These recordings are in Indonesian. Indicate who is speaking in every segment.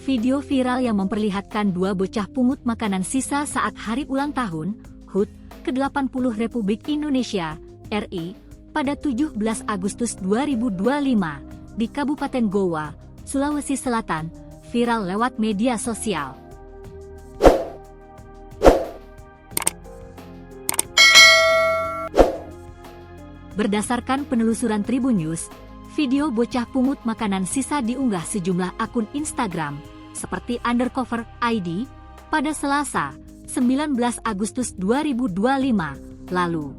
Speaker 1: Video viral yang memperlihatkan dua bocah pungut makanan sisa saat hari ulang tahun HUT ke-80 Republik Indonesia RI pada 17 Agustus 2025 di Kabupaten Goa, Sulawesi Selatan, viral lewat media sosial. Berdasarkan penelusuran Tribun News, video bocah pungut makanan sisa diunggah sejumlah akun Instagram, seperti _ID, pada Selasa, 19 Agustus 2025, lalu.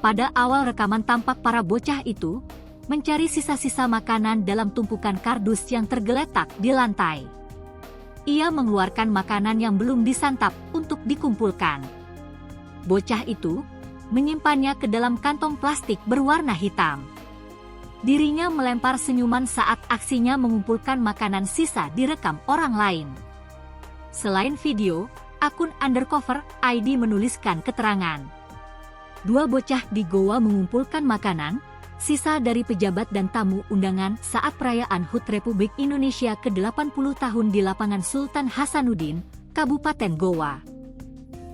Speaker 1: Pada awal rekaman tampak para bocah itu, mencari sisa-sisa makanan dalam tumpukan kardus yang tergeletak di lantai. Ia mengeluarkan makanan yang belum disantap untuk dikumpulkan. Bocah itu menyimpannya ke dalam kantong plastik berwarna hitam. Dirinya melempar senyuman saat aksinya mengumpulkan makanan sisa direkam orang lain. Selain video, akun _ID menuliskan keterangan. Dua bocah di Goa mengumpulkan makanan sisa dari pejabat dan tamu undangan saat perayaan HUT Republik Indonesia ke-80 tahun di Lapangan Sultan Hasanuddin, Kabupaten Goa.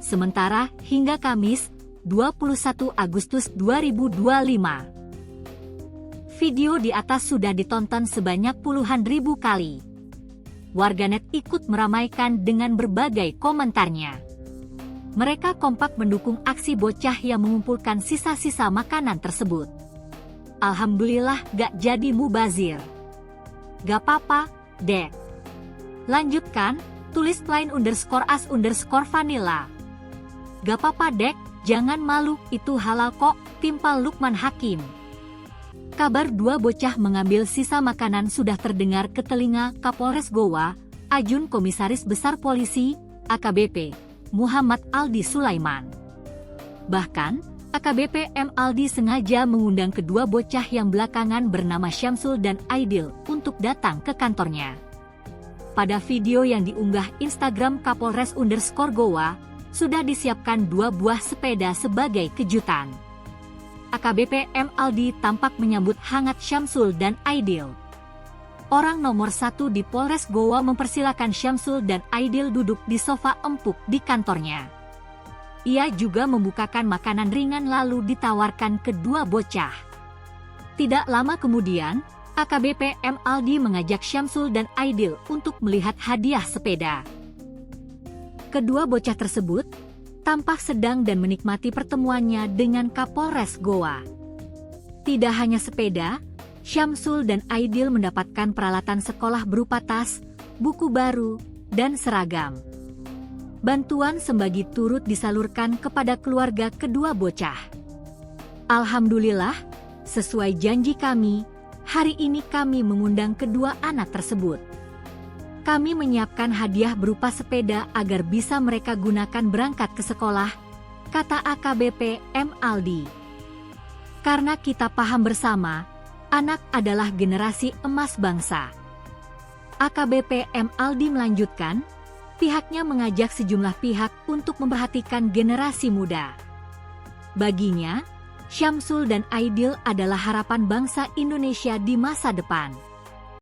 Speaker 1: Sementara hingga Kamis, 21 Agustus 2025. Video di atas sudah ditonton sebanyak puluhan ribu kali. Warganet ikut meramaikan dengan berbagai komentarnya. Mereka kompak mendukung aksi bocah yang mengumpulkan sisa-sisa makanan tersebut. Alhamdulillah gak jadi mubazir. Gak apa-apa, dek. Lanjutkan, tulis _as_vanilla. Gak apa-apa dek, jangan malu, itu halal kok, timpal Lukman Hakim. Kabar dua bocah mengambil sisa makanan sudah terdengar ke telinga Kapolres Goa, Ajun Komisaris Besar Polisi, AKBP, Muhammad Aldi Sulaiman. Bahkan, AKBP M. Aldi sengaja mengundang kedua bocah yang belakangan bernama Syamsul dan Aidil untuk datang ke kantornya. Pada video yang diunggah Instagram Kapolres _Goa, sudah disiapkan dua buah sepeda sebagai kejutan. AKBP M. Aldi tampak menyambut hangat Syamsul dan Aidil. Orang nomor 1 di Polres Goa mempersilakan Syamsul dan Aidil duduk di sofa empuk di kantornya. Ia juga membukakan makanan ringan lalu ditawarkan kedua bocah. Tidak lama kemudian, AKBP M. Aldi mengajak Syamsul dan Aidil untuk melihat hadiah sepeda. Kedua bocah tersebut tampak sedang dan menikmati pertemuannya dengan Kapolres Goa. Tidak hanya sepeda, Syamsul dan Aidil mendapatkan peralatan sekolah berupa tas, buku baru, dan seragam. Bantuan sembagi turut disalurkan kepada keluarga kedua bocah. Alhamdulillah, sesuai janji kami, hari ini kami mengundang kedua anak tersebut. Kami menyiapkan hadiah berupa sepeda agar bisa mereka gunakan berangkat ke sekolah, kata AKBP M. Aldi. Karena kita paham bersama, anak adalah generasi emas bangsa. AKBP M. Aldi melanjutkan, pihaknya mengajak sejumlah pihak untuk memperhatikan generasi muda. Baginya, Syamsul dan Aidil adalah harapan bangsa Indonesia di masa depan.